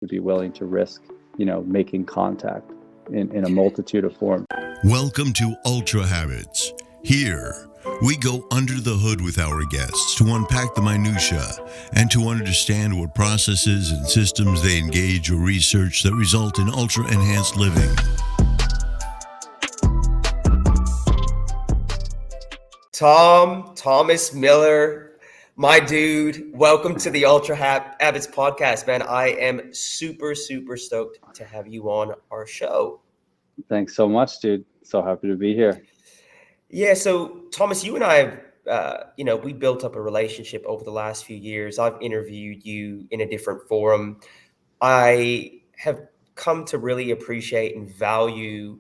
to be willing to risk, making contact in a multitude of forms. Welcome to Ultra Habits. Here, we go under the hood with our guests to unpack the minutia and to understand what processes and systems they engage or research that result in ultra-enhanced living. Thomas Miller, my dude, welcome to the Ultrahabits Podcast, man. I am super stoked to have you on our show. Thanks so much, dude. So happy to be here. Yeah, so Thomas, you and I have, we built up a relationship over the last few years. I've interviewed you in a different forum. I have come to really appreciate and value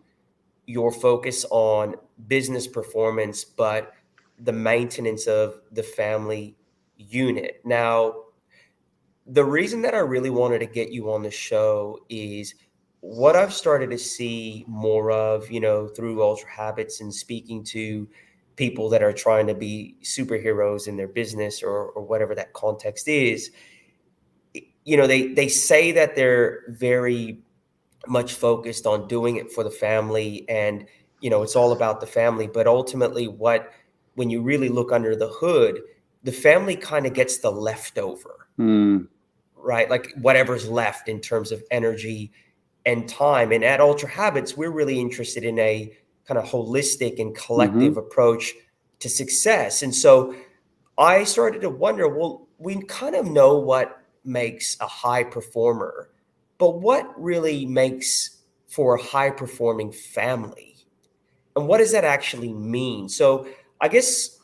your focus on business performance, but the maintenance of the family unit. Now, the reason that I really wanted to get you on the show is what I've started to see more of, through Ultra Habits and speaking to people that are trying to be superheroes in their business or whatever that context is. They say that they're very much focused on doing it for the family and, it's all about the family. But ultimately when you really look under the hood, the family kind of gets the leftover, right? Like whatever's left in terms of energy and time. And at Ultra Habits, we're really interested in a kind of holistic and collective approach to success. And so I started to wonder, well, we kind of know what makes a high performer, but what really makes for a high performing family? And what does that actually mean? So I guess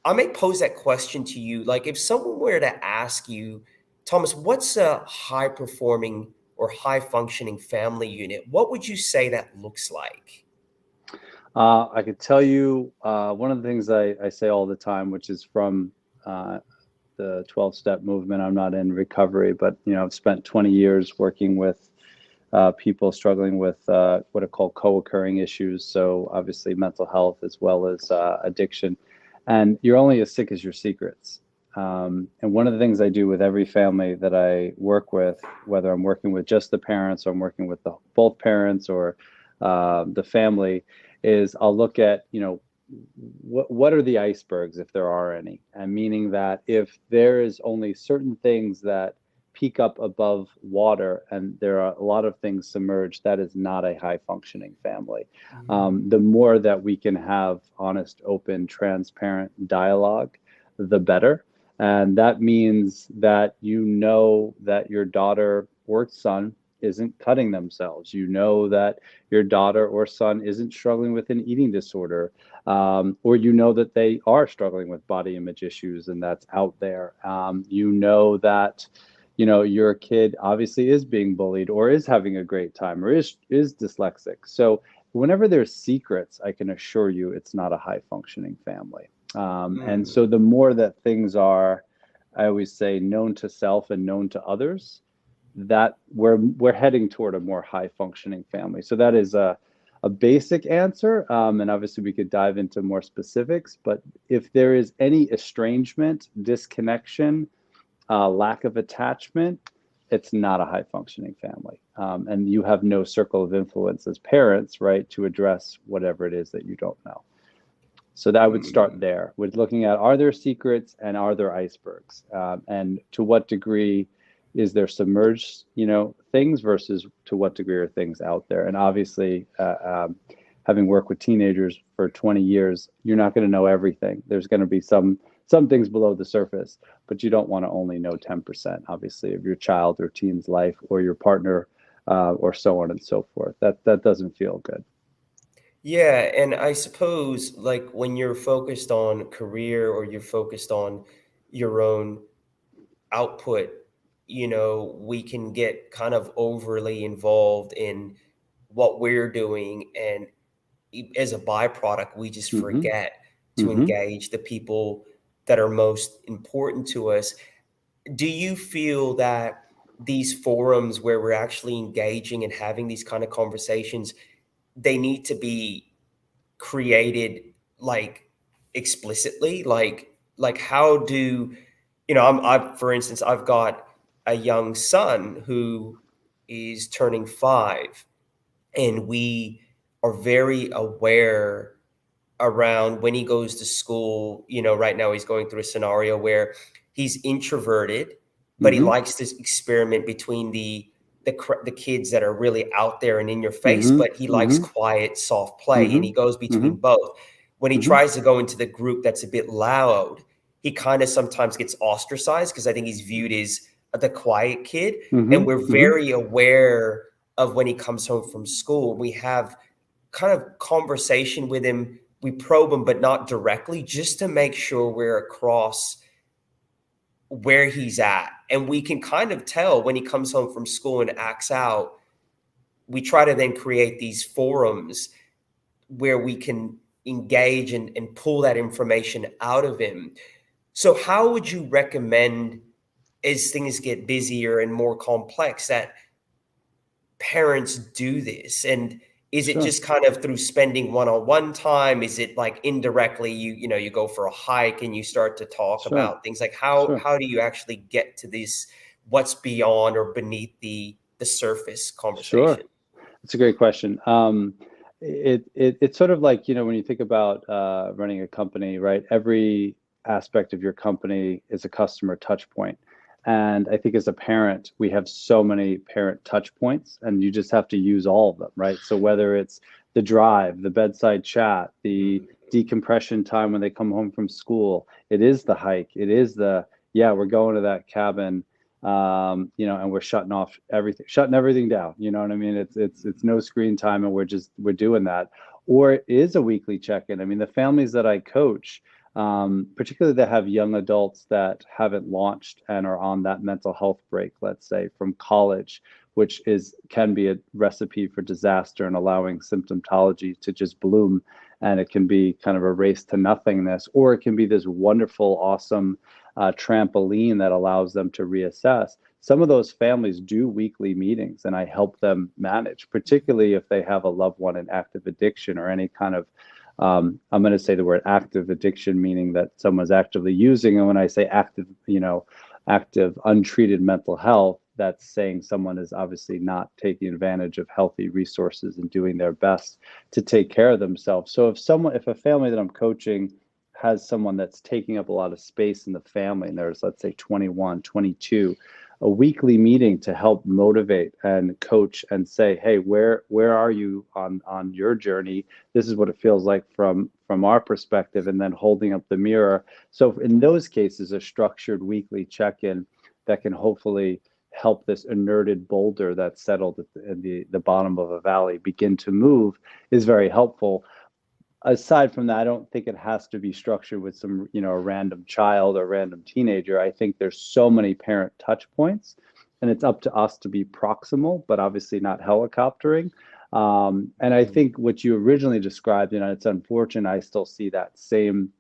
I may pose that question to you. Like if someone were to ask you, Thomas, what's a high performing or high functioning family unit? What would you say that looks like? I could tell you one of the things I say all the time, which is from the 12-step movement. I'm not in recovery, but I've spent 20 years working with people struggling with what are called co-occurring issues. So obviously mental health as well as addiction. And you're only as sick as your secrets. And one of the things I do with every family that I work with, whether I'm working with just the parents or I'm working with both parents or the family, is I'll look at, what are the icebergs, if there are any, and meaning that if there is only certain things that peak up above water and there are a lot of things submerged, that is not a high functioning family. The more that we can have honest, open, transparent dialogue, the better. And that means that that your daughter or son isn't cutting themselves. That your daughter or son isn't struggling with an eating disorder, or that they are struggling with body image issues and that's out there. That your kid obviously is being bullied or is having a great time or is dyslexic. So whenever there's secrets, I can assure you it's not a high functioning family. And so the more that things are, I always say, known to self and known to others, that we're heading toward a more high functioning family. So that is a basic answer. And obviously we could dive into more specifics, but if there is any estrangement, disconnection, lack of attachment, it's not a high functioning family. And you have no circle of influence as parents, right, to address whatever it is that you don't know. So that would start there with looking at, are there secrets and are there icebergs? And to what degree is there submerged, things versus to what degree are things out there? And obviously, having worked with teenagers for 20 years, you're not going to know everything. There's going to be some things below the surface, but you don't want to only know 10%, obviously, of your child or teen's life or your partner or so on and so forth. That doesn't feel good. Yeah. And I suppose like when you're focused on career or you're focused on your own output, we can get kind of overly involved in what we're doing. And as a byproduct, we just forget to engage the people that are most important to us. Do you feel that these forums where we're actually engaging and having these kind of conversations, they need to be created like explicitly? Like how do, for instance, I've got a young son who is turning 5, and we are very aware around when he goes to school. Right now he's going through a scenario where he's introverted, but he Mm-hmm. likes to experiment between the kids that are really out there and in your face, Mm-hmm. but he likes Mm-hmm. quiet, soft play, and Mm-hmm. he goes Mm-hmm. between both. When he Mm-hmm. tries to go into the group that's a bit loud, he kind of sometimes gets ostracized because I think he's viewed as the quiet kid. And we're Mm-hmm. very aware of when he comes home from school. We have kind of conversation with him. We probe him, but not directly, just to make sure we're across where he's at. And we can kind of tell when he comes home from school and acts out. We try to then create these forums where we can engage and pull that information out of him. So how would you recommend, as things get busier and more complex, that parents do this? And is it Sure. just kind of through spending one-on-one time? Is it like indirectly you go for a hike and you start to talk Sure. about things like Sure. how do you actually get to this, what's beyond or beneath the surface Sure. conversation? It's a great question. It's sort of like, when you think about running a company, right? Every aspect of your company is a customer touch point. And I think as a parent, we have so many parent touch points, and you just have to use all of them, right? So whether it's the drive, the bedside chat, the decompression time when they come home from school, it is the hike, it is yeah, we're going to that cabin, and we're shutting everything down. You know what I mean? It's no screen time, and we're doing that. Or it is a weekly check-in. I mean, the families that I coach, particularly that have young adults that haven't launched and are on that mental health break, let's say from college, which can be a recipe for disaster and allowing symptomatology to just bloom. And it can be kind of a race to nothingness, or it can be this wonderful, awesome trampoline that allows them to reassess. Some of those families do weekly meetings, and I help them manage, particularly if they have a loved one in active addiction or any kind of I'm going to say the word active addiction, meaning that someone's actively using. And when I say active, active untreated mental health, that's saying someone is obviously not taking advantage of healthy resources and doing their best to take care of themselves. So if a family that I'm coaching has someone that's taking up a lot of space in the family, and there's, let's say, 21, 22, a weekly meeting to help motivate and coach and say, hey, where are you on your journey? This is what it feels like from our perspective, and then holding up the mirror. So in those cases, a structured weekly check-in that can hopefully help this inerted boulder that's settled at the bottom of a valley begin to move is very helpful. Aside from that, I don't think it has to be structured with some, a random child or random teenager. I think there's so many parent touch points, and it's up to us to be proximal, but obviously not helicoptering. And I think what you originally described, it's unfortunate, I still see that same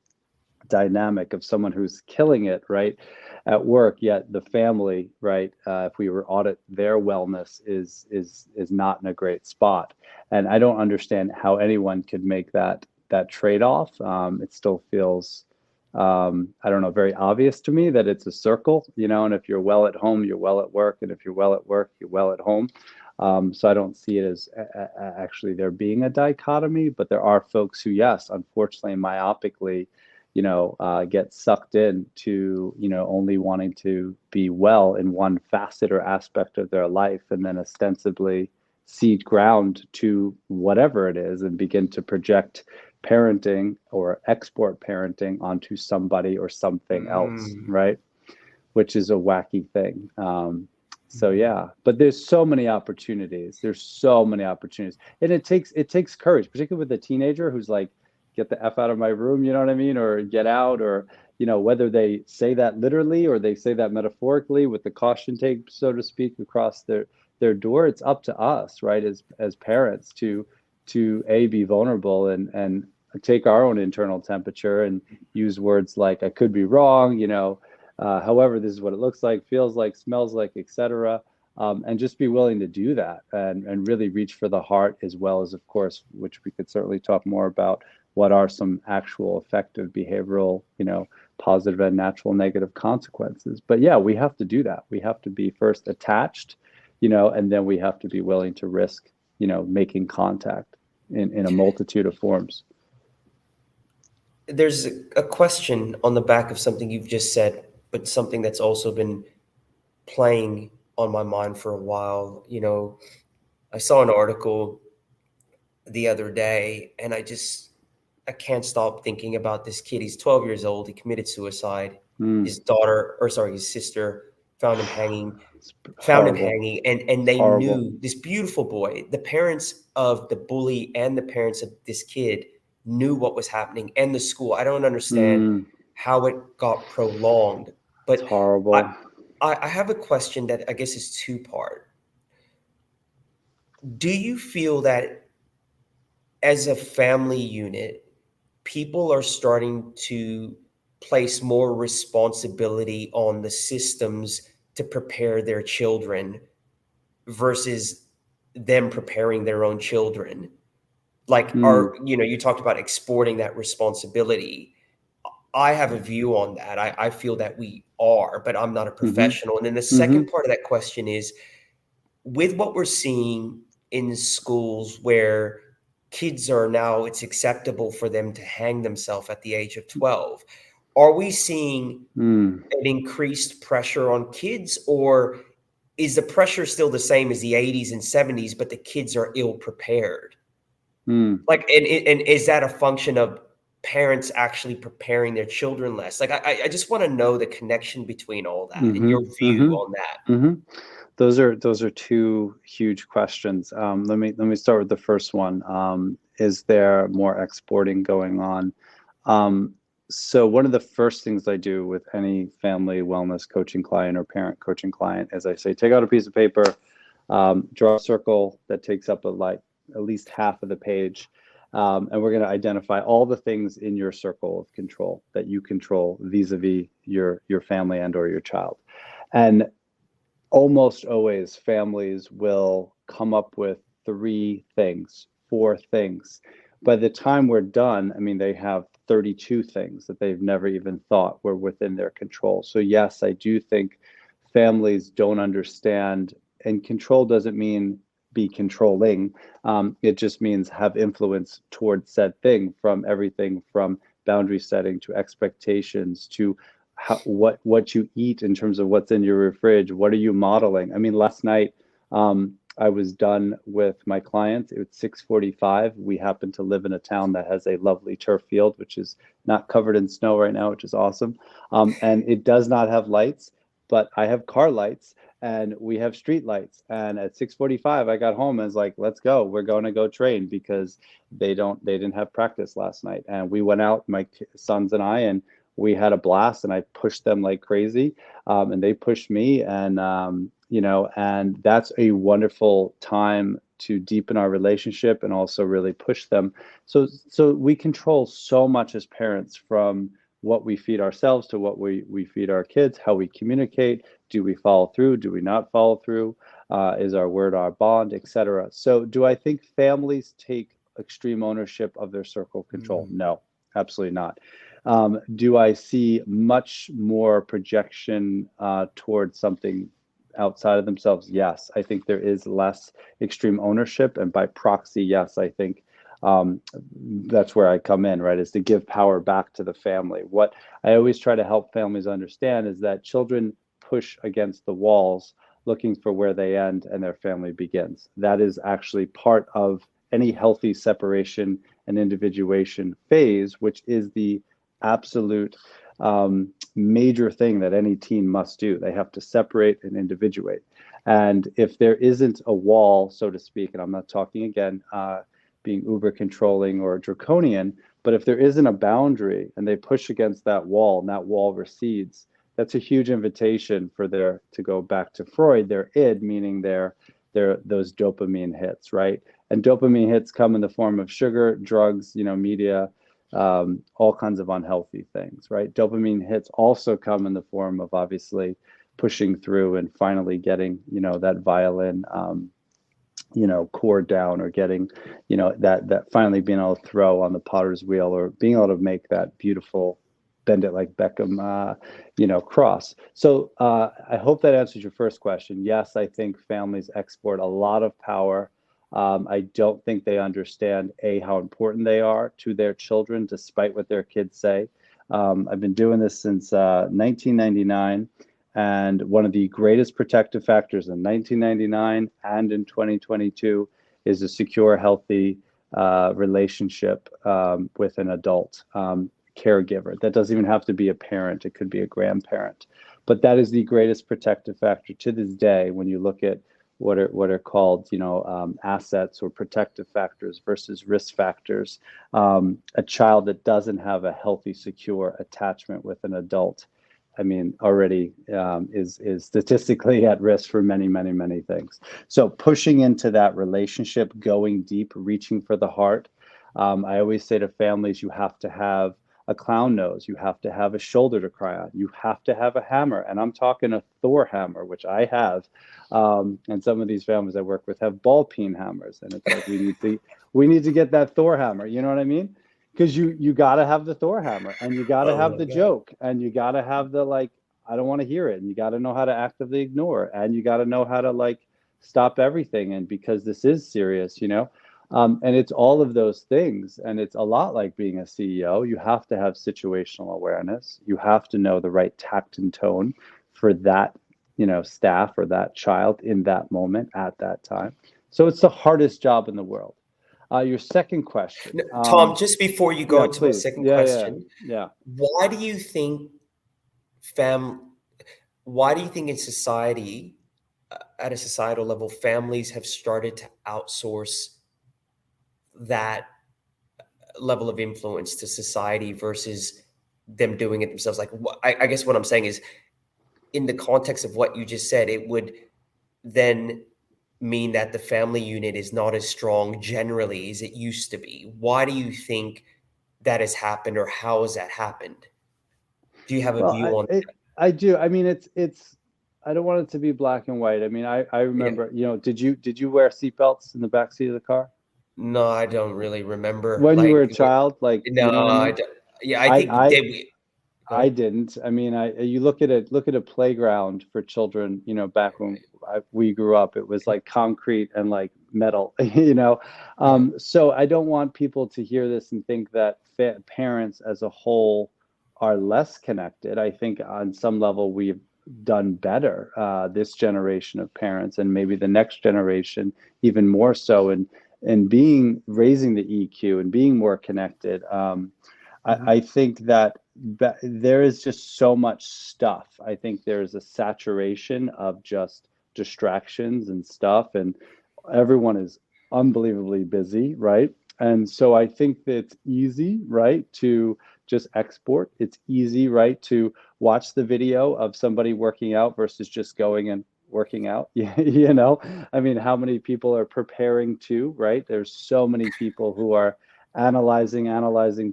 dynamic of someone who's killing it, right, at work, yet the family, right, if we were audit their wellness, is not in a great spot. And I don't understand how anyone could make that trade-off. It still feels, I don't know, very obvious to me that it's a circle, and if you're well at home, you're well at work, and if you're well at work, you're well at home. So I don't see it as actually there being a dichotomy, but there are folks who, yes, unfortunately, myopically, get sucked in to, only wanting to be well in one facet or aspect of their life, and then ostensibly cede ground to whatever it is and begin to project parenting or export parenting onto somebody or something else, right? Which is a wacky thing. So yeah, but there's so many opportunities. And it takes courage, particularly with a teenager who's like, get the F out of my room, you know what I mean? Or get out, or, whether they say that literally or they say that metaphorically with the caution tape, so to speak, across their door. It's up to us, right, as parents to be vulnerable and take our own internal temperature and use words like, I could be wrong, however, this is what it looks like, feels like, smells like, etc. And just be willing to do that and really reach for the heart, as well as, of course, which we could certainly talk more about, what are some actual effective behavioral, positive and natural negative consequences. But yeah, we have to do that. We have to be first attached and then we have to be willing to risk, making contact in a multitude of forms. There's a question on the back of something you've just said, but something that's also been playing on my mind for a while. I saw an article the other day, and I can't stop thinking about this kid. He's 12 years old. He committed suicide. His sister found him hanging. And they Horrible. knew, this beautiful boy, the parents of the bully and the parents of this kid knew what was happening, and the school. I don't understand how it got prolonged, but It's horrible. I have a question that I guess is two-part. Do you feel that as a family unit, people are starting to place more responsibility on the systems to prepare their children versus them preparing their own children? Like, you talked about exporting that responsibility. I have a view on that. I feel that we are, but I'm not a professional. And then the second part of that question is, with what we're seeing in schools where kids are now, it's acceptable for them to hang themselves at the age of 12. Are we seeing an increased pressure on kids, or is the pressure still the same as the 80s and 70s, but the kids are ill prepared? Like, and is that a function of parents actually preparing their children less? Like, I just want to know the connection between all that and your view on that. Those are two huge questions. Let me start with the first one. Is there more exporting going on? So one of the first things I do with any family wellness coaching client or parent coaching client is I say, take out a piece of paper, draw a circle that takes up at least half of the page. And we're going to identify all the things in your circle of control that you control vis-a-vis your family and or your child. And almost always families will come up with 4 things. By the time we're done, they have 32 things that they've never even thought were within their control. So yes, I do think families don't understand, and control doesn't mean be controlling. It just means have influence towards said thing, from everything from boundary setting to expectations to what you eat in terms of what's in your fridge. What are you modeling? Last night I was done with my clients. It was 6:45. We happen to live in a town that has a lovely turf field, which is not covered in snow right now, which is awesome. And it does not have lights, but I have car lights and we have street lights. And at 6:45, I got home and was like, let's go. We're going to go train because they didn't have practice last night. And we went out, my sons and I, and we had a blast, and I pushed them like crazy. And they pushed me, and, and that's a wonderful time to deepen our relationship and also really push them. So we control so much as parents, from what we feed ourselves to what we feed our kids, how we communicate. Do we follow through? Do we not follow through? Is our word our bond, etc. So do I think families take extreme ownership of their circle of control? No, absolutely not. Do I see much more projection towards something outside of themselves? Yes, I think there is less extreme ownership, and by proxy, yes, I think that's where I come in, right? Is to give power back to the family. What I always try to help families understand is that children push against the walls looking for where they end and their family begins. That is actually part of any healthy separation and individuation phase, which is the absolute major thing that any teen must do. They have to separate and individuate. And if there isn't a wall, so to speak, and I'm not talking again being uber controlling or draconian, but if there isn't a boundary and they push against that wall and that wall recedes, that's a huge invitation for to go back to Freud, their id, meaning they're those dopamine hits, right? And dopamine hits come in the form of sugar, drugs, media, all kinds of unhealthy things, right? Dopamine hits also come in the form of obviously pushing through and finally getting, that violin, chord down, or getting, that finally being able to throw on the potter's wheel, or being able to make that beautiful bend it like Beckham, cross. So I hope that answers your first question. Yes, I think families export a lot of power. I don't think they understand, how important they are to their children, despite what their kids say. I've been doing this since 1999. And one of the greatest protective factors in 1999 and in 2022 is a secure, healthy relationship with an adult caregiver. That doesn't even have to be a parent. It could be a grandparent. But that is the greatest protective factor to this day when you look at what are called, assets or protective factors versus risk factors. A child that doesn't have a healthy, secure attachment with an adult, already is statistically at risk for many, many, many things. So pushing into that relationship, going deep, reaching for the heart. I always say to families, you have to have a clown nose. You have to have a shoulder to cry on. You have to have a hammer. And I'm talking a Thor hammer, which I have. And some of these families I work with have ball peen hammers. And it's like, we need to get that Thor hammer. You know what I mean? Because you got to have the Thor hammer, and you got to have the joke, and you got to have the, like, I don't want to hear it. And you got to know how to actively ignore, and you got to know how to, like, stop everything. And because this is serious, and it's all of those things. And it's a lot like being a CEO. You have to have situational awareness. You have to know the right tact and tone for that, staff or that child in that moment at that time. So it's the hardest job in the world. Your second question, Tom, just before you go into my please. second question, yeah. Why do you think in society, at a societal level, families have started to outsource that level of influence to society versus them doing it themselves? Like, I guess what I'm saying is, in the context of what you just said, it would then mean that the family unit is not as strong generally as it used to be. Why do you think that has happened, or how has that happened? Do you have a view on that? I do. It's I don't want it to be black and white. I remember, did you wear seatbelts in the back seat of the car? No, I don't really remember. When you were a child, like, no, I don't. Yeah, I think I didn't. You look at a playground for children, back when we grew up, it was like concrete and like metal, So I don't want people to hear this and think that parents as a whole are less connected. I think on some level we've done better, this generation of parents, and maybe the next generation even more so, and raising the EQ and being more connected. I think that there is just so much stuff. I think there's a saturation of just distractions and stuff, and everyone is unbelievably busy, right? And so I think that it's easy, right, to just export. It's easy, right, to watch the video of somebody working out versus just going and working out. How many people are preparing to, right? There's so many people who are analyzing,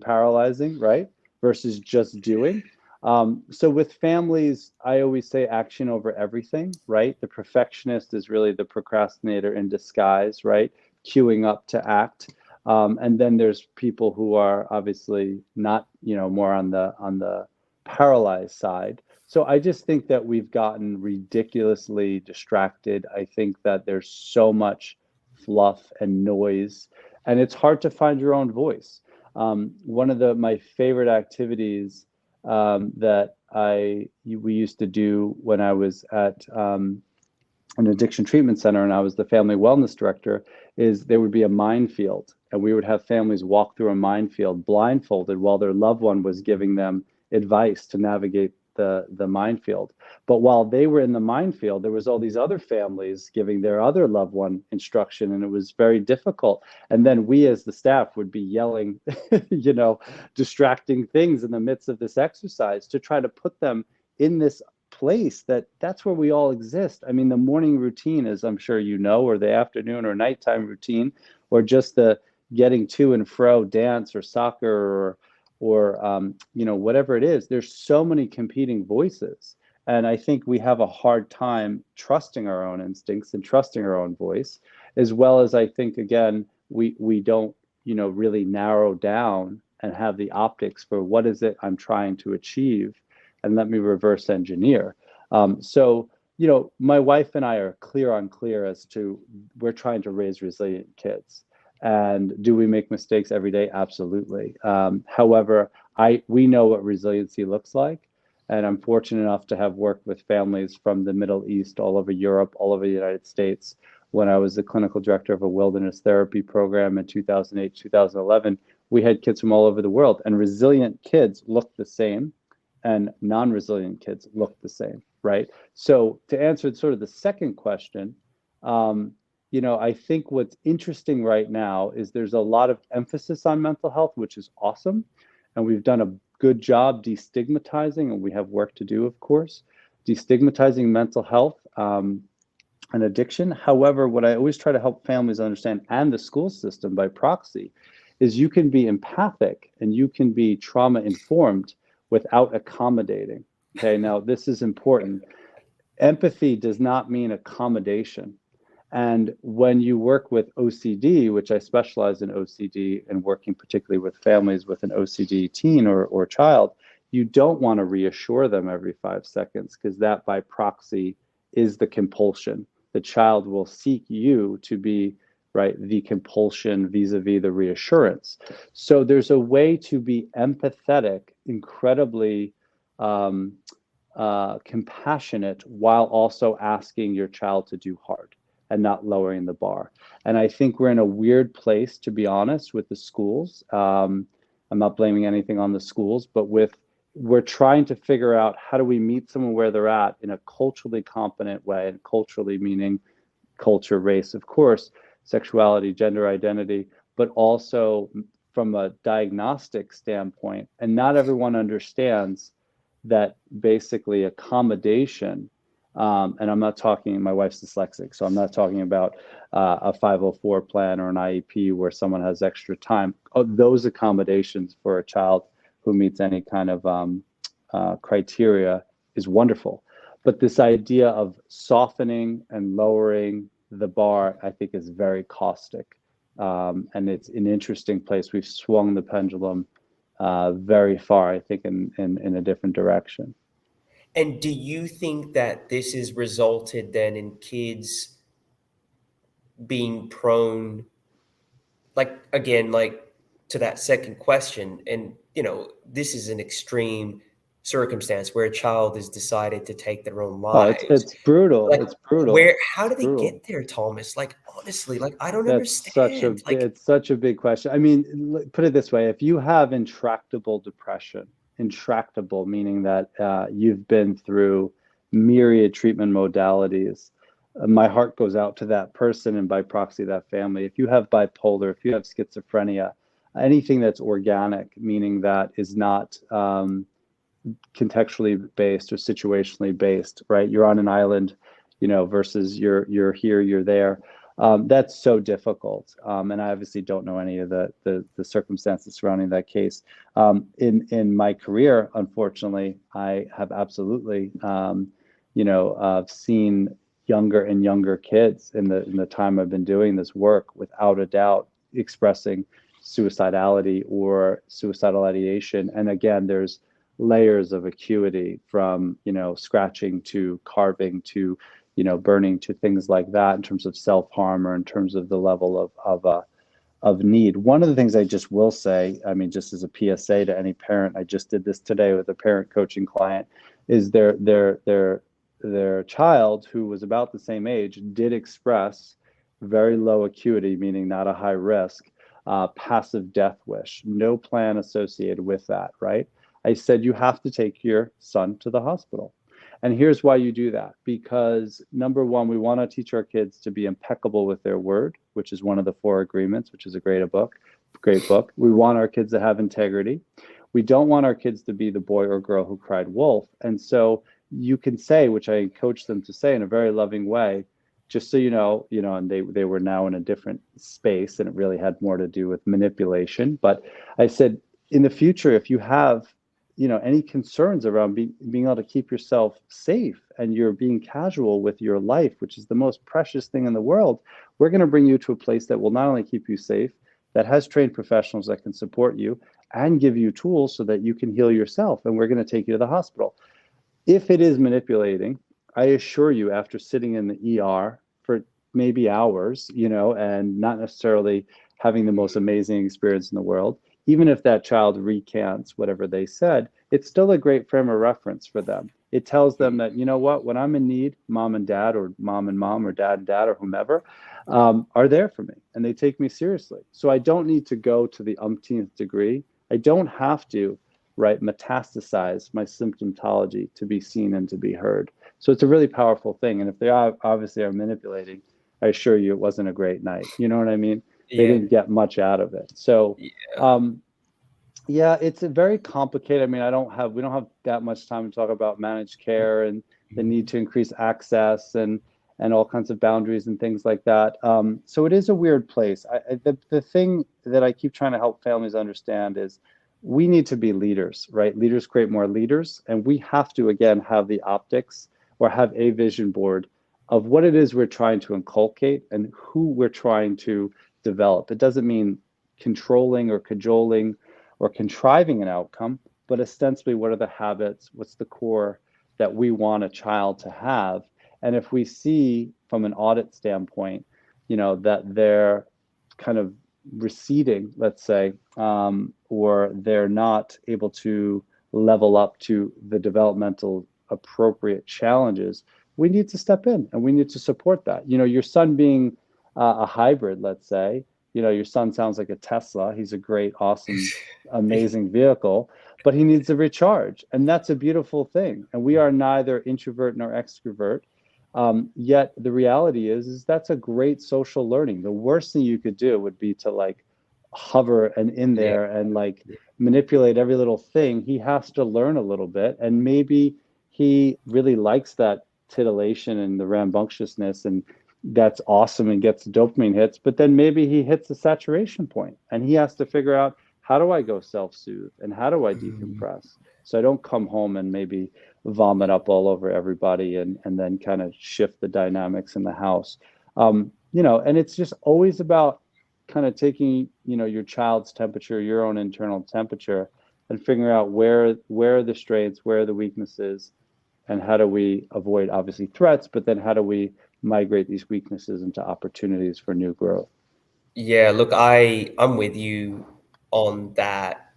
paralyzing, right? Versus just doing. So with families, I always say action over everything, right? The perfectionist is really the procrastinator in disguise, right? Queuing up to act. And then there's people who are obviously not, more on the paralyzed side. So I just think that we've gotten ridiculously distracted. I think that there's so much fluff and noise, and it's hard to find your own voice. One of my favorite activities that we used to do when I was at an addiction treatment center and I was the family wellness director is there would be a minefield, and we would have families walk through a minefield blindfolded while their loved one was giving them advice to navigate the minefield. But while they were in the minefield, there was all these other families giving their other loved one instruction, and it was very difficult. And then we as the staff would be yelling, distracting things in the midst of this exercise to try to put them in this place that's where we all exist. The morning routine, as I'm sure or the afternoon or nighttime routine, or just the getting to and fro dance or soccer or whatever it is. There's so many competing voices. And I think we have a hard time trusting our own instincts and trusting our own voice, as well as I think, again, we don't, really narrow down and have the optics for what is it I'm trying to achieve, and let me reverse engineer. So, my wife and I are clear as to we're trying to raise resilient kids. And do we make mistakes every day? Absolutely. However, we know what resiliency looks like. And I'm fortunate enough to have worked with families from the Middle East, all over Europe, all over the United States. When I was the clinical director of a wilderness therapy program in 2008, 2011, we had kids from all over the world, and resilient kids look the same and non-resilient kids look the same, right? So to answer sort of the second question, I think what's interesting right now is there's a lot of emphasis on mental health, which is awesome. And we've done a good job destigmatizing, and we have work to do, of course, destigmatizing mental health and addiction. However, what I always try to help families understand, and the school system by proxy, is you can be empathic and you can be trauma informed without accommodating. Okay, now this is important. Empathy does not mean accommodation. And when you work with OCD, which I specialize in OCD and working particularly with families with an OCD teen or child, you don't want to reassure them every 5 seconds, because that by proxy is the compulsion. The child will seek you to be, right, the compulsion vis-a-vis the reassurance. So there's a way to be empathetic, incredibly compassionate, while also asking your child to do hard and not lowering the bar. And I think we're in a weird place, to be honest, with the schools. I'm not blaming anything on the schools, but we're trying to figure out how do we meet someone where they're at in a culturally competent way, and culturally meaning culture, race, of course, sexuality, gender identity, but also from a diagnostic standpoint. And not everyone understands that basically accommodation, and I'm not talking, my wife's dyslexic, so I'm not talking about a 504 plan or an IEP where someone has extra time. Those accommodations for a child who meets any kind of criteria is wonderful. But this idea of softening and lowering the bar, I think, is very caustic. And it's an interesting place. We've swung the pendulum very far, I think, in a different direction. And do you think that this has resulted then in kids being prone, again, to that second question? And, this is an extreme circumstance where a child has decided to take their own lives. It's brutal. It's brutal. How do they get there, Thomas? Honestly, I don't That's understand. It's such a big question. I mean, put it this way: if you have intractable depression, intractable meaning that you've been through myriad treatment modalities, my heart goes out to that person and by proxy that family. If you have bipolar, if you have schizophrenia, anything that's organic, meaning that is not contextually based or situationally based, right? You're on an island, versus you're here, you're there. That's so difficult. And I obviously don't know any of the circumstances surrounding that case. In my career, unfortunately, I have absolutely, seen younger and younger kids in the time I've been doing this work, without a doubt, expressing suicidality or suicidal ideation. And again, there's layers of acuity, from scratching to carving to burning to things like that, in terms of self-harm or in terms of the level of need. One of the things I just will say, I mean, just as a PSA to any parent, I just did this today with a parent coaching client, is their child, who was about the same age, did express very low acuity, meaning not a high risk, passive death wish, no plan associated with that, right? I said, you have to take your son to the hospital. And here's why you do that. Because number one, we want to teach our kids to be impeccable with their word, which is one of the 4 agreements, which is a great book. We want our kids to have integrity. We don't want our kids to be the boy or girl who cried wolf. And so you can say, which I coach them to say in a very loving way, just so you know, and they were now in a different space, and it really had more to do with manipulation. But I said, in the future, if you have any concerns around being able to keep yourself safe, and you're being casual with your life, which is the most precious thing in the world, we're going to bring you to a place that will not only keep you safe, that has trained professionals that can support you, and give you tools so that you can heal yourself. And we're going to take you to the hospital. If it is manipulating, I assure you, after sitting in the ER for maybe hours, and not necessarily having the most amazing experience in the world, even if that child recants whatever they said, it's still a great frame of reference for them. It tells them that, you know what, when I'm in need, mom and dad, or mom and mom, or dad and dad, or whomever, are there for me, and they take me seriously. So I don't need to go to the umpteenth degree. I don't have to, right, metastasize my symptomatology to be seen and to be heard. So it's a really powerful thing. And if they obviously are manipulating, I assure you it wasn't a great night. You know what I mean? They Yeah. didn't get much out of it. So, Yeah. yeah, it's a very complicated. I mean, we don't have that much time to talk about managed care and the need to increase access and all kinds of boundaries and things like that. So it is a weird place. The thing that I keep trying to help families understand is we need to be leaders, right? Leaders create more leaders, and we have to, again, have the optics or have a vision board of what it is we're trying to inculcate and who we're trying to develop. It doesn't mean controlling or cajoling or contriving an outcome, but ostensibly, what are the habits? What's the core that we want a child to have? And if we see from an audit standpoint, that they're kind of receding, let's say, or they're not able to level up to the developmental appropriate challenges, we need to step in and we need to support that. Your son being a hybrid, let's say, your son sounds like a Tesla. He's a great, awesome, amazing vehicle, but he needs to recharge. And that's a beautiful thing. And we are neither introvert nor extrovert. Yet the reality is that's a great social learning. The worst thing you could do would be to hover and in there and manipulate every little thing. He has to learn a little bit. And maybe he really likes that titillation and the rambunctiousness, and that's awesome and gets dopamine hits, but then maybe he hits a saturation point and he has to figure out, how do I go self-soothe and how do I decompress so I don't come home and maybe vomit up all over everybody and then kind of shift the dynamics in the house. And it's just always about kind of taking, your child's temperature, your own internal temperature, and figuring out where are the strengths, where are the weaknesses, and how do we avoid obviously threats, but then how do we migrate these weaknesses into opportunities for new growth. Yeah, look, I'm with you on that,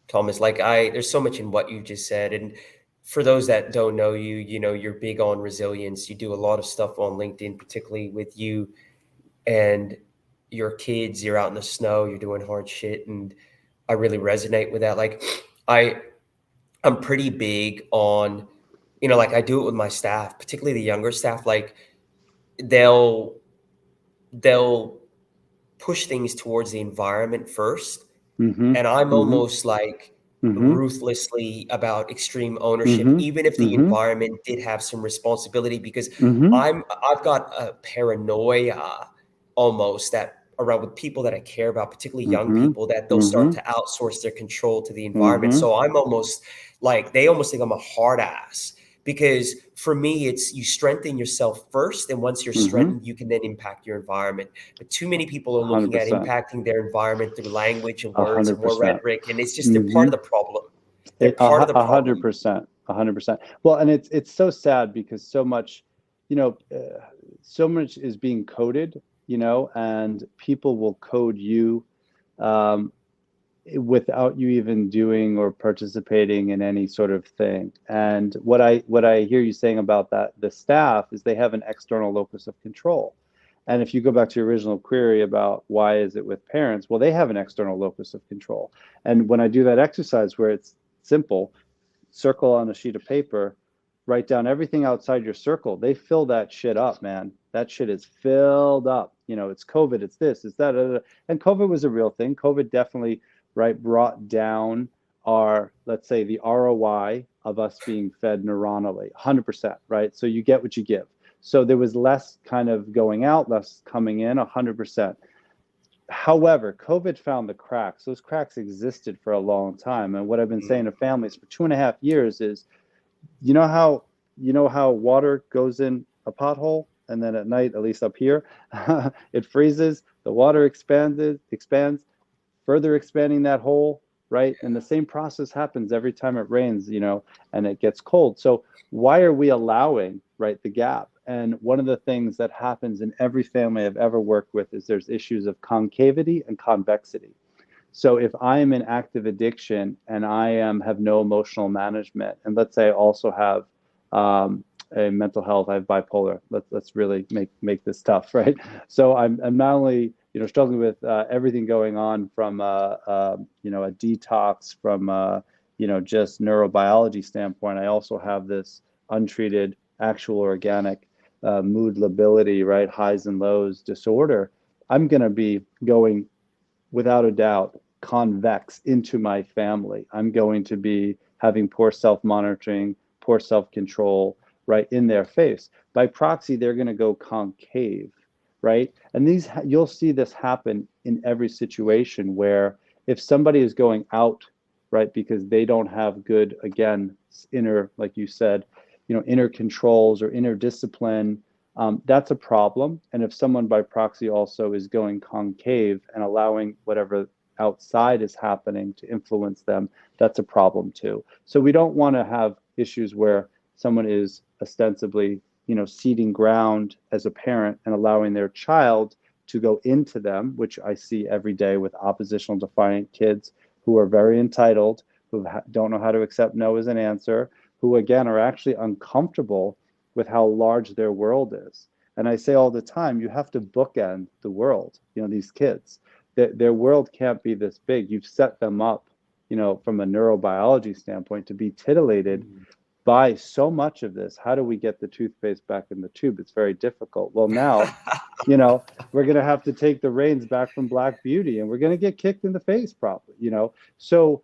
Thomas. There's so much in what you just said. And for those that don't know you, you're big on resilience. You do a lot of stuff on LinkedIn, particularly with you and your kids. You're out in the snow, you're doing hard shit. And I really resonate with that. I'm pretty big on, I do it with my staff, particularly the younger staff. They'll push things towards the environment first. Mm-hmm. And I'm Mm-hmm. almost Mm-hmm. ruthlessly about extreme ownership, Mm-hmm. even if the Mm-hmm. environment did have some responsibility, because Mm-hmm. I've got a paranoia almost that around with people that I care about, particularly young Mm-hmm. people, that they'll start Mm-hmm. to outsource their control to the environment. Mm-hmm. So I'm almost they almost think I'm a hard ass, because for me, it's you strengthen yourself first. And once you're Mm-hmm. strengthened, you can then impact your environment. But too many people are looking at 100%. impacting their environment through language and words and more 100%. rhetoric. And it's just, they're part Mm-hmm. of the problem. They're part of the problem. 100%. 100%. Well, and it's so sad because so much, so much is being coded, and people will code you um, without you even doing or participating in any sort of thing. And what I hear you saying about that, the staff, is they have an external locus of control. And if you go back to your original query about why is it with parents, well, they have an external locus of control. And when I do that exercise where it's simple, circle on a sheet of paper, write down everything outside your circle, they fill that shit up, man. That shit is filled up. It's COVID, it's this, it's that. And COVID was a real thing. COVID definitely, right, brought down our, let's say, the ROI of us being fed neuronally, 100%, right? So you get what you give. So there was less kind of going out, less coming in, 100%. However, COVID found the cracks. Those cracks existed for a long time. And what I've been saying to families for 2.5 years is, you know how water goes in a pothole, and then at night, at least up here, it freezes, the water expands, further expanding that hole, right? And the same process happens every time it rains, and it gets cold. So why are we allowing, right, the gap? And one of the things that happens in every family I've ever worked with is there's issues of concavity and convexity. So if I am in active addiction and I have no emotional management, and let's say I also have a mental health, I have bipolar. Let's really make this tough, right? So I'm not only struggling with everything going on from a detox, from just neurobiology standpoint. I also have this untreated, actual organic mood lability, right? Highs and lows disorder. I'm going to be going, without a doubt, convex into my family. I'm going to be having poor self-monitoring, poor self-control, right, in their face. By proxy, they're going to go concave, right? And you'll see this happen in every situation where if somebody is going out, right, because they don't have good, again, inner, like you said, inner controls or inner discipline, that's a problem. And if someone by proxy also is going concave and allowing whatever outside is happening to influence them, that's a problem too. So we don't want to have issues where someone is ostensibly, ceding ground as a parent and allowing their child to go into them, which I see every day with oppositional defiant kids who are very entitled, who don't know how to accept no as an answer, who again are actually uncomfortable with how large their world is. And I say all the time, you have to bookend the world, these kids. Their world can't be this big. You've set them up, from a neurobiology standpoint to be titillated by so much of this. How do we get the toothpaste back in the tube? It's very difficult. Well, now, we're going to have to take the reins back from Black Beauty, and we're going to get kicked in the face probably, So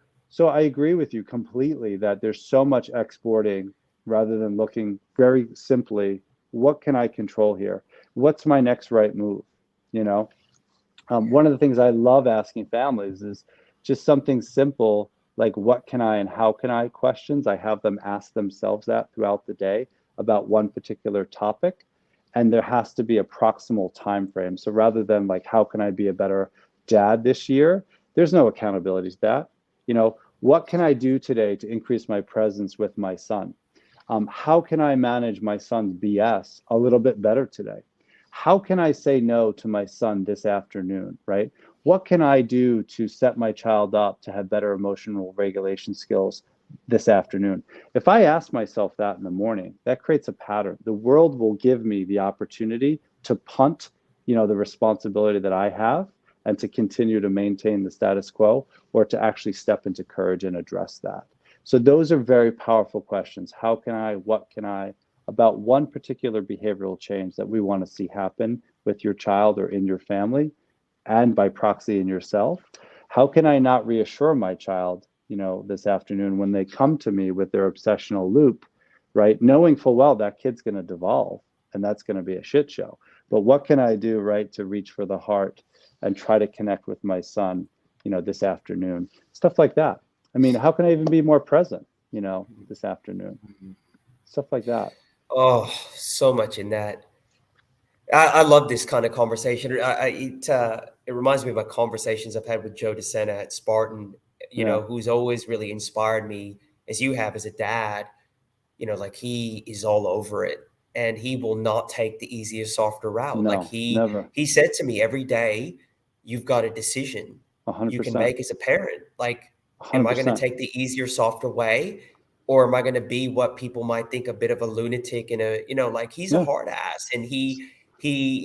I agree with you completely that there's so much exporting rather than looking very simply, what can I control here? What's my next right move? One of the things I love asking families is just something simple like what can I and how can I questions. I have them ask themselves that throughout the day about one particular topic. And there has to be a proximal time frame. So rather than like, how can I be a better dad this year? There's no accountability to that. What can I do today to increase my presence with my son? How can I manage my son's BS a little bit better today? How can I say no to my son this afternoon, right? What can I do to set my child up to have better emotional regulation skills this afternoon? If I ask myself that in the morning, that creates a pattern. The world will give me the opportunity to punt, the responsibility that I have and to continue to maintain the status quo, or to actually step into courage and address that. So those are very powerful questions. How can I, what can I, about one particular behavioral change that we want to see happen with your child or in your family, and by proxy in yourself. How can I not reassure my child, this afternoon when they come to me with their obsessional loop, right? Knowing full well that kid's going to devolve and that's going to be a shit show. But what can I do, right, to reach for the heart and try to connect with my son, this afternoon? Stuff like that. I mean, how can I even be more present, this afternoon? Stuff like that. Oh, so much in that. I love this kind of conversation. It reminds me of my conversations I've had with Joe DeSena at Spartan, who's always really inspired me, as you have as a dad. Like he is all over it, and he will not take the easiest, softer route. No, like never. he said to me every day, "You've got a decision 100%. you can make as a parent. Like, 100%. am I going to take the easier, softer way? Or am I going to be what people might think a bit of a lunatic and he's a hard ass, and he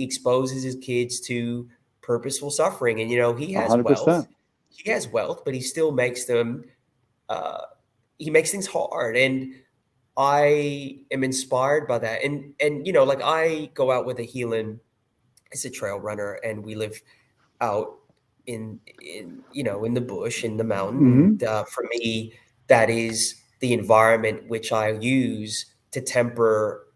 exposes his kids to purposeful suffering. And, he has 100%. wealth, but he still makes them, he makes things hard. And I am inspired by that. And, I go out with a Heelan as a trail runner, and we live out in the bush, in the mountain. And, for me, that is the environment which I use to temper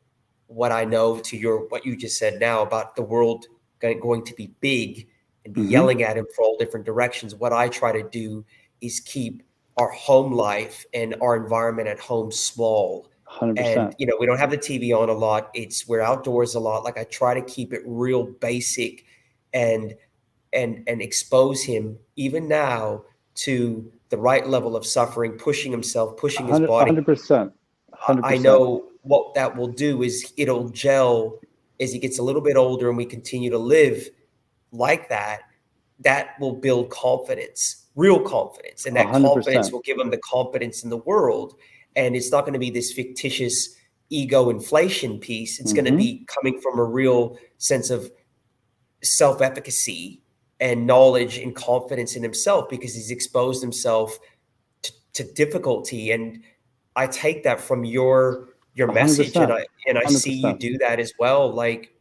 what I know to what you just said now about the world going to be big and be yelling at him for all different directions. What I try to do is keep our home life and our environment at home small. 100%. And, we don't have the TV on a lot. We're outdoors a lot. Like I try to keep it real basic and expose him even now to the right level of suffering, pushing himself, pushing his 100, body. 100%. I 100%. know what that will do is it'll gel as he gets a little bit older and we continue to live like that. That will build confidence, real confidence. And that 100%. confidence will give him the confidence in the world. And it's not going to be this fictitious ego inflation piece. It's going to be coming from a real sense of self-efficacy and knowledge and confidence in himself because he's exposed himself to difficulty. And I take that from your message, 100%. and I see you do that as well. Like,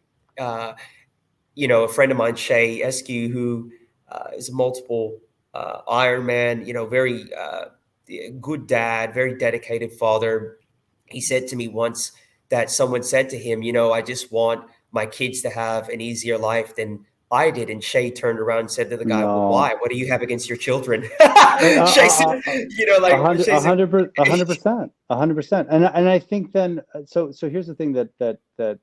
you know, a friend of mine, Shay Eskew, who is a multiple Ironman, you know, very good dad, very dedicated father. He said to me once that someone said to him, you know, I just want my kids to have an easier life than I did. And Shay turned around and said to the guy, well, why? What do you have against your children? Shay said, you know, like 100%, 100%. And I think then, so here's the thing that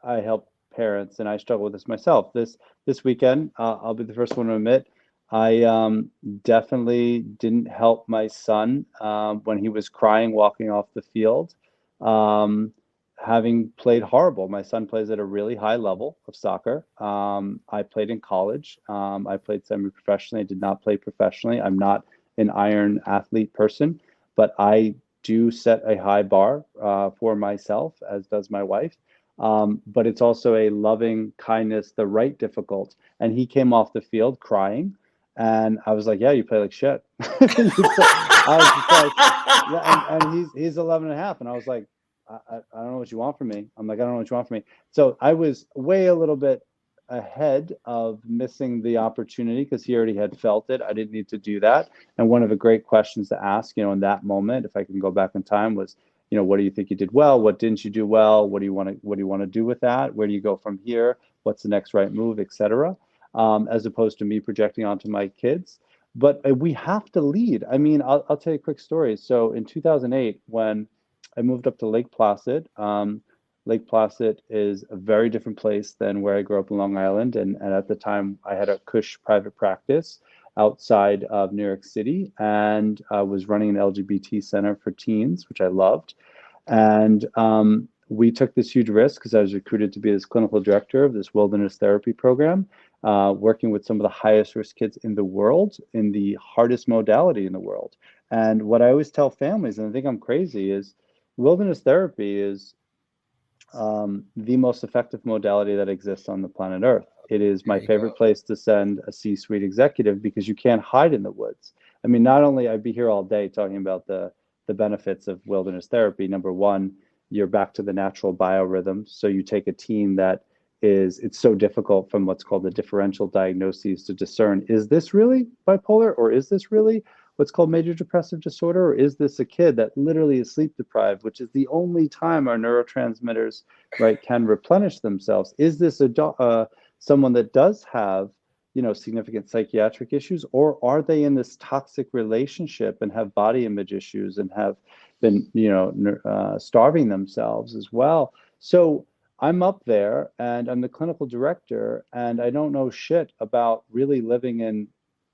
I help parents, and I struggle with this myself. This weekend, I'll be the first one to admit, I definitely didn't help my son when he was crying walking off the field. Having played horrible. My son plays at a really high level of soccer. I played in college. I played semi-professionally. I did not play professionally. I'm not an iron athlete person, but I do set a high bar for myself, as does my wife. But it's also a loving kindness, the right difficult. And he came off the field crying. And I was like, yeah, you play like shit. I was just like, yeah, and he's 11 and a half. And I was like, I don't know what you want from me. I'm like, I don't know what you want from me. So I was way a little bit ahead of missing the opportunity because he already had felt it. I didn't need to do that. And one of the great questions to ask, you know, in that moment, if I can go back in time, was, you know, what do you think you did well? What didn't you do well? What do you want to do with that? Where do you go from here? What's the next right move, etc. As opposed to me projecting onto my kids. But we have to lead. I mean, I'll tell you a quick story. So in 2008, when I moved up to Lake Placid. Lake Placid is a very different place than where I grew up in Long Island. And at the time, I had a cush private practice outside of New York City and was running an LGBT center for teens, which I loved. And we took this huge risk because I was recruited to be this clinical director of this wilderness therapy program, working with some of the highest risk kids in the world in the hardest modality in the world. And what I always tell families, and I think I'm crazy, is wilderness therapy is the most effective modality that exists on the planet Earth. It is my favorite place to send a C-suite executive because you can't hide in the woods. I mean, not only I'd be here all day talking about the benefits of wilderness therapy. Number one, you're back to the natural biorhythms. So you take a teen that it's so difficult from what's called the differential diagnoses to discern, is this really bipolar or is this really what's called major depressive disorder, or is this a kid that literally is sleep deprived, which is the only time our neurotransmitters, right, can replenish themselves? Is this someone that does have, you know, significant psychiatric issues, or are they in this toxic relationship and have body image issues and have been, you know, starving themselves as well? So I'm up there and I'm the clinical director, and I don't know shit about really living in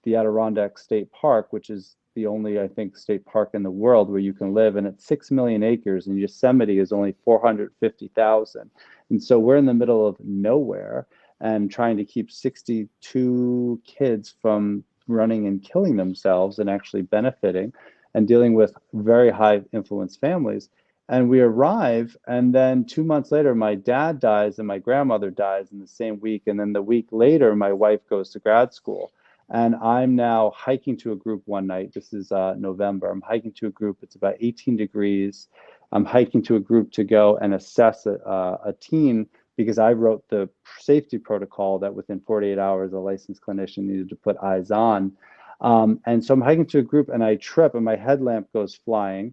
the Adirondack State Park, which is the only, I think, state park in the world where you can live. And it's 6 million acres, and Yosemite is only 450,000. And so we're in the middle of nowhere and trying to keep 62 kids from running and killing themselves and actually benefiting, and dealing with very high influence families. And we arrive, and then 2 months later, my dad dies and my grandmother dies in the same week. And then the week later, my wife goes to grad school. And I'm now hiking to a group one night. This is November. I'm hiking to a group. It's about 18 degrees. I'm hiking to a group to go and assess a teen because I wrote the safety protocol that within 48 hours, a licensed clinician needed to put eyes on. And so I'm hiking to a group and I trip and my headlamp goes flying.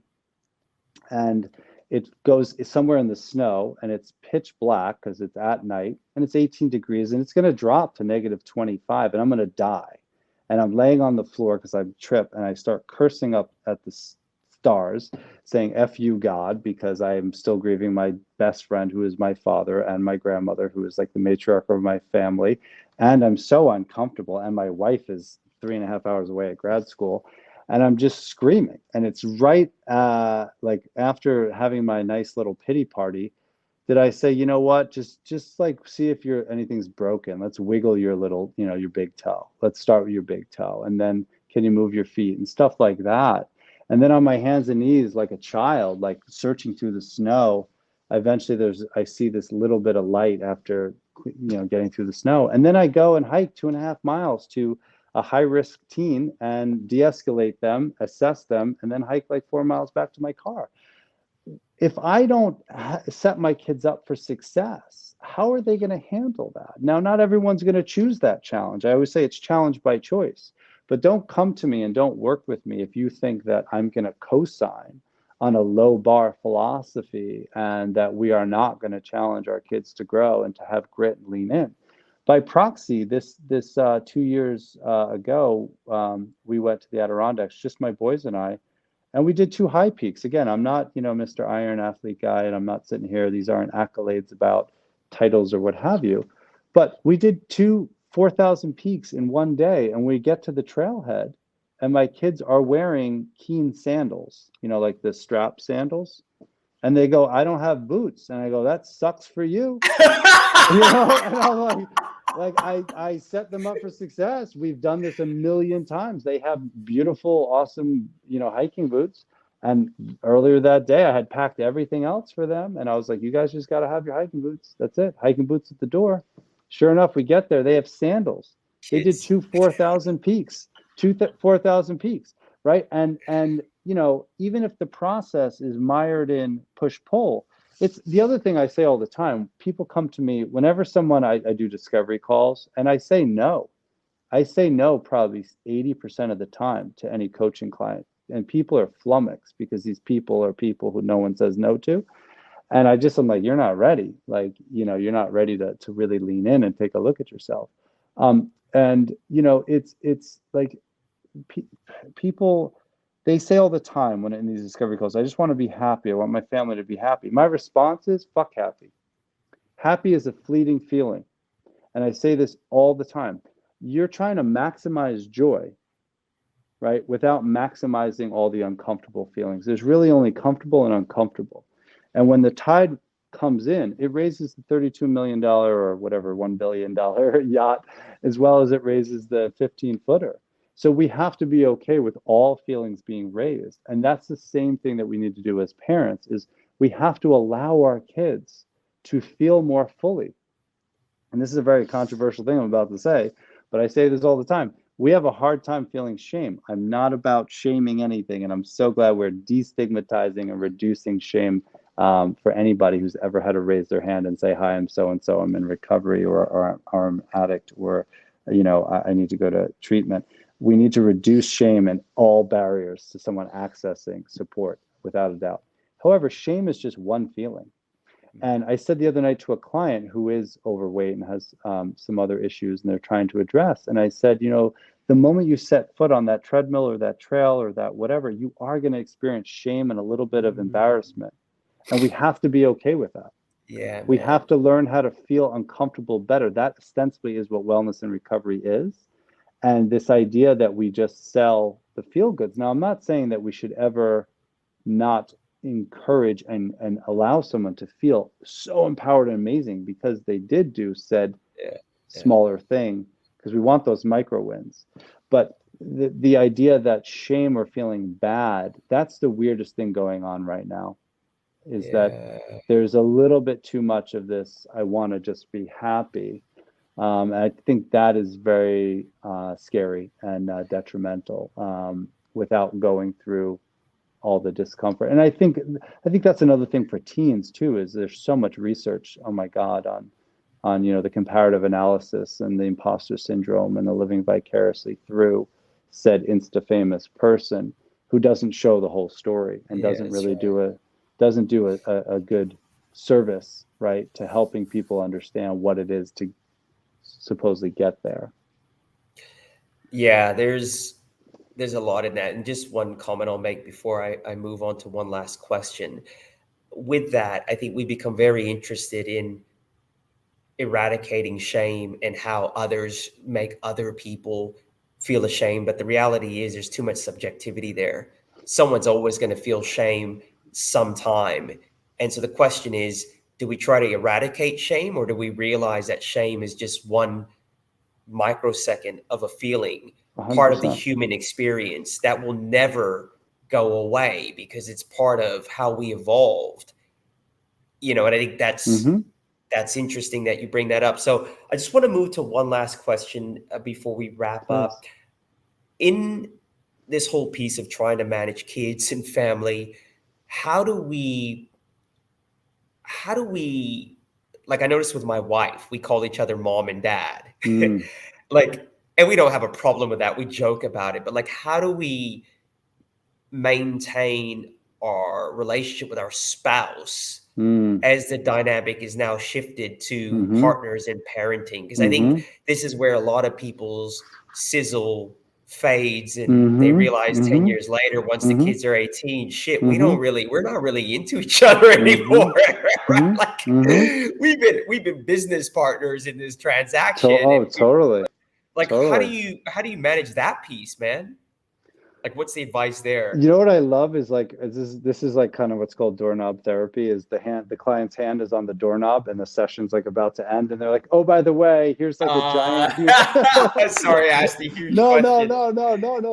And it goes somewhere in the snow and it's pitch black because it's at night and it's 18 degrees and it's going to drop to negative 25 and I'm going to die. And I'm laying on the floor because I trip and I start cursing up at the stars, saying F you, God, because I am still grieving my best friend, who is my father, and my grandmother, who is like the matriarch of my family. And I'm so uncomfortable. And my wife is 3.5 hours away at grad school. and I'm just screaming. And it's right like after having my nice little pity party, did I say, you know what, just like see if anything's broken. Let's wiggle your little, your big toe. Let's start with your big toe. And then can you move your feet and stuff like that? And then on my hands and knees, like a child, like searching through the snow, eventually I see this little bit of light after, getting through the snow. And then I go and hike 2.5 miles to a high risk teen and de-escalate them, assess them, and then hike like 4 miles back to my car. If I don't set my kids up for success, how are they going to handle that? Now, not everyone's going to choose that challenge. I always say it's challenge by choice, but don't come to me and don't work with me if you think that I'm going to co-sign on a low bar philosophy and that we are not going to challenge our kids to grow and to have grit and lean in. By proxy, this 2 years ago, we went to the Adirondacks, just my boys and I, and we did 2 high peaks. Again, I'm not, Mr. Iron Athlete guy, and I'm not sitting here. These aren't accolades about titles or what have you. But we did 2 4,000 peaks in one day, and we get to the trailhead, and my kids are wearing Keen sandals, like the strap sandals. And they go, I don't have boots. And I go, that sucks for you. And I'm like I set them up for success. We've done this a million times. They have beautiful, awesome, hiking boots. And earlier that day, I had packed everything else for them. And I was like, you guys just got to have your hiking boots. That's it. Hiking boots at the door. Sure enough, we get there. They have sandals. They did 2 4,000 peaks, 4,000 peaks, right? And even if the process is mired in push-pull, it's the other thing I say all the time. People come to me whenever I do discovery calls, and I say no. I say no probably 80% of the time to any coaching client. And people are flummoxed because these people are people who no one says no to. And I'm like, you're not ready. Like, you're not ready to really lean in and take a look at yourself. It's like people, they say all the time when in these discovery calls, I just want to be happy. I want my family to be happy. My response is, fuck happy. Happy is a fleeting feeling. And I say this all the time. You're trying to maximize joy, right? Without maximizing all the uncomfortable feelings. There's really only comfortable and uncomfortable. And when the tide comes in, it raises the $32 million or whatever, $1 billion yacht, as well as it raises the 15-footer. So we have to be okay with all feelings being raised. And that's the same thing that we need to do as parents, is we have to allow our kids to feel more fully. And this is a very controversial thing I'm about to say, but I say this all the time. We have a hard time feeling shame. I'm not about shaming anything. And I'm so glad we're destigmatizing and reducing shame for anybody who's ever had to raise their hand and say, hi, I'm so-and-so, I'm in recovery, or I'm an addict, or, I need to go to treatment. We need to reduce shame and all barriers to someone accessing support, without a doubt. However, shame is just one feeling. And I said the other night to a client who is overweight and has some other issues and they're trying to address. And I said, the moment you set foot on that treadmill or that trail or that whatever, you are going to experience shame and a little bit of embarrassment. And we have to be okay with that. Yeah. We have to learn how to feel uncomfortable better. That ostensibly is what wellness and recovery is. And this idea that we just sell the feel goods. Now, I'm not saying that we should ever not encourage and allow someone to feel so empowered and amazing because they did do said smaller thing, because we want those micro wins. But the idea that shame or feeling bad, that's the weirdest thing going on right now, is that there's a little bit too much of this, I want to just be happy. I think that is very scary and detrimental without going through all the discomfort. And I think that's another thing for teens too, is there's so much research, oh my God, on the comparative analysis and the imposter syndrome and the living vicariously through said insta-famous person who doesn't show the whole story and doesn't really do a good service, right, to helping people understand what it is to supposedly get there. Yeah, there's a lot in that. And just one comment I'll make before I move on to one last question. With that, I think we become very interested in eradicating shame and how others make other people feel ashamed, but the reality is there's too much subjectivity there. Someone's always going to feel shame sometime. And so the question is, do we try to eradicate shame, or do we realize that shame is just one microsecond of a feeling, 100%. part of the human experience that will never go away because it's part of how we evolved? And I think that's interesting that you bring that up. So I just want to move to one last question before we wrap up. In this whole piece of trying to manage kids and family, how do we, like, I noticed with my wife, we call each other mom and dad. And we don't have a problem with that. We joke about it, but like, how do we maintain our relationship with our spouse as the dynamic is now shifted to partners in parenting? Because I think this is where a lot of people's sizzle fades, and they realize 10 years later, once the kids are 18, we're not really into each other anymore. Right? Like we've been business partners in this transaction. Totally. Like, totally. how do you manage that piece, man? Like, what's the advice there? You know what I love is like, this is like kind of what's called doorknob therapy. Is the client's hand is on the doorknob and the session's like about to end, and they're like, oh, by the way, here's like a giant. Sorry, I asked a huge No, question.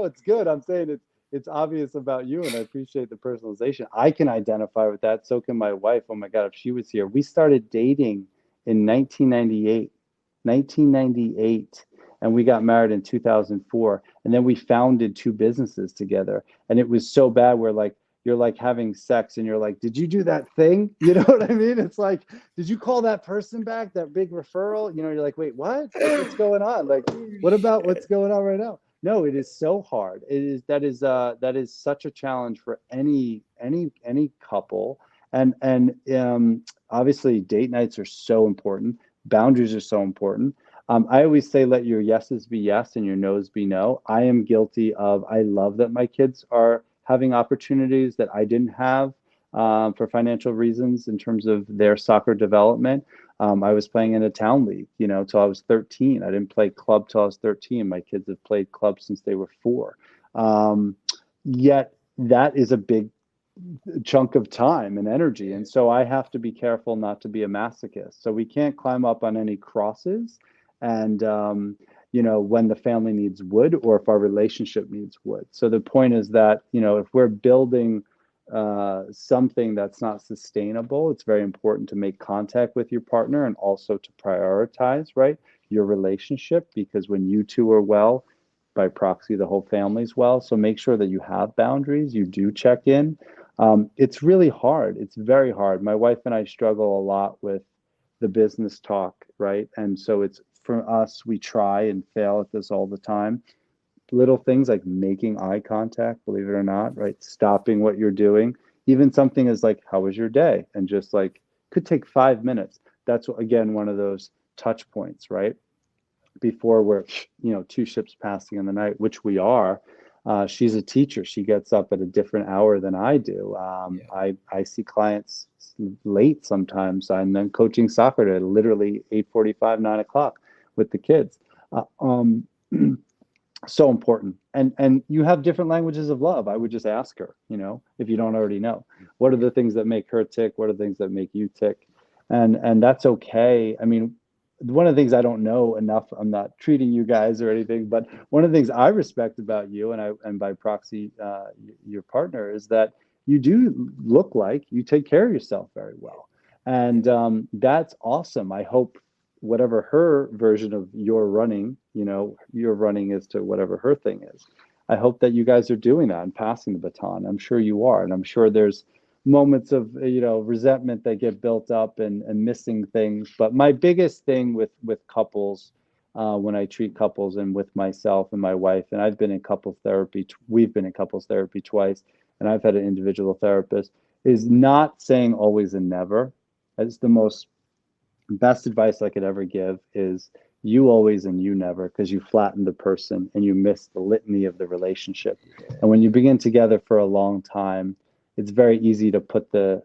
it's good. I'm saying it's obvious about you, and I appreciate the personalization. I can identify with that. So can my wife. Oh my God, if she was here. We started dating in 1998. And we got married in 2004. And then we founded 2 businesses together. And it was so bad where like, you're like having sex and you're like, did you do that thing? You know what I mean? It's like, did you call that person back, that big referral? You're like, wait, what? What's going on? Like, what about what's going on right now? No, it is so hard. That is such a challenge for any couple. And obviously date nights are so important. Boundaries are so important. I always say, let your yeses be yes and your nos be no. I am guilty of, I love that my kids are having opportunities that I didn't have for financial reasons in terms of their soccer development. I was playing in a town league, till I was 13. I didn't play club till I was 13. My kids have played club since they were 4. Yet that is a big chunk of time and energy. And so I have to be careful not to be a masochist. So we can't climb up on any crosses. And, when the family needs wood or if our relationship needs wood. So the point is that, if we're building something that's not sustainable, it's very important to make contact with your partner and also to prioritize, right, your relationship, because when you two are well, by proxy, the whole family's well. So make sure that you have boundaries, you do check in. It's really hard. It's very hard. My wife and I struggle a lot with the business talk, right? And so it's, for us, we try and fail at this all the time. Little things like making eye contact, believe it or not, right? Stopping what you're doing. Even something as like, how was your day? And just like, could take 5 minutes. That's, again, one of those touch points, right? Before we're, 2 ships passing in the night, which we are. She's a teacher. She gets up at a different hour than I do. I see clients late sometimes. I'm then coaching soccer to literally 8:45, 9 o'clock with the kids. So important. And you have different languages of love. I would just ask her, if you don't already know, what are the things that make her tick? What are the things that make you tick? And that's okay. I mean, one of the things I don't know enough, I'm not treating you guys or anything, but one of the things I respect about you and by proxy, your partner, is that you do look like you take care of yourself very well. And that's awesome. I hope whatever her version of your running as to whatever her thing is, I hope that you guys are doing that and passing the baton. I'm sure you are. And I'm sure there's moments of resentment that get built up and missing things. But my biggest thing with couples, when I treat couples, and with myself and my wife, and I've been in couples therapy, we've been in couples therapy twice, and I've had an individual therapist, is not saying always and never. That's the best advice I could ever give, is you always and you never, because you flatten the person and you miss the litany of the relationship. And when you begin together for a long time, it's very easy to put the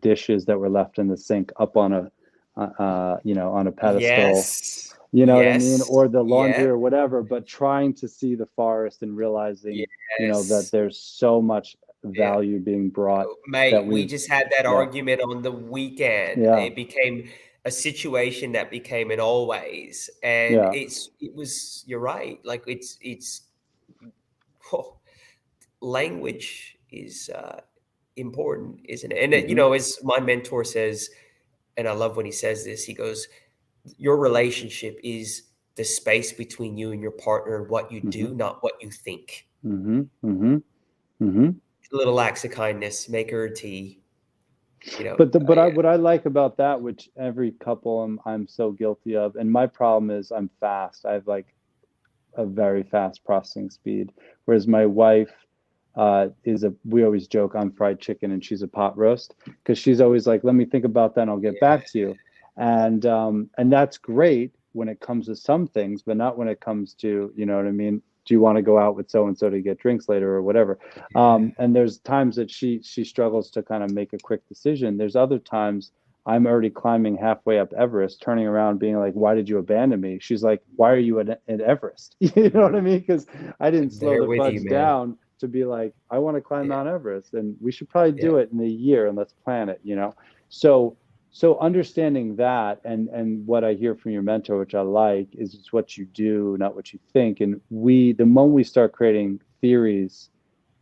dishes that were left in the sink up on a pedestal. Yes. You know what I mean? Yes. Or the laundry Yeah. or whatever, but trying to see the forest and realizing, that Yes. there's so much Yeah. value being brought that Mate, we we've, just had that yeah, argument on the weekend. yeah, It became a situation that became an always. And yeah. you're right. Like oh, language is important, isn't it? And Hmm. as my mentor says, and I love when he says this, he goes, your relationship is the space between you and your partner, what you Hmm. do, not what you think. Hmm. Hmm. Hmm. Little acts of kindness, make her tea, But yeah. what I like about that, which every couple I'm so guilty of, and my problem is I'm fast. I have like a very fast processing speed, whereas my wife we always joke I'm fried chicken and she's a pot roast because she's always like, let me think about that and I'll get back to you, and that's great when it comes to some things, but not when it comes to, you know what I mean. Do you want to go out with so and so to get drinks later or whatever? Yeah. And there's times that she struggles to kind of make a quick decision. There's other times I'm already climbing halfway up Everest, turning around, being like, "Why did you abandon me?" She's like, "Why are you at Everest?" You know what I mean? Because I didn't I'm slow there the with you, fudge man. down to be like, "I want to climb Yeah. Mount Everest, and we should probably Yeah. do it in a year, and let's plan it." So understanding that, and what I hear from your mentor, which I like, is it's what you do, not what you think. And the moment we start creating theories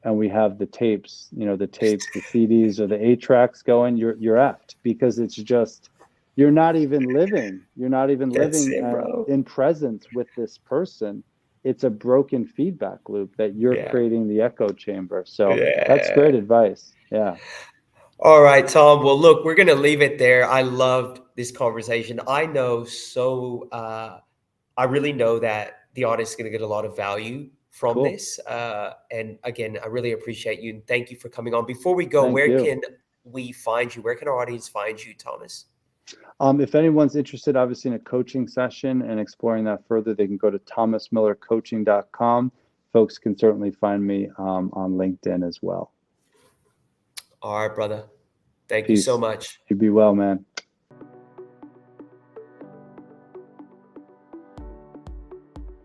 and we have the tapes, the CDs or the 8 tracks going, you're effed, because it's just, you're not even That's living it, bro. in presence with this person. It's a broken feedback loop that you're Yeah. creating the echo chamber. So that's Yeah. great advice. Yeah. All right, Tom. Well, look, we're going to leave it there. I loved this conversation. I really know that the audience is going to get a lot of value from Cool. this. And again, I really appreciate you and thank you for coming on. Before we go, Thank where you. can we find you? Where can our audience find you, Thomas? If anyone's interested, obviously, in a coaching session and exploring that further, they can go to thomasmillercoaching.com. Folks can certainly find me on LinkedIn as well. All right, brother. Thank you so Peace. much. You be well, man.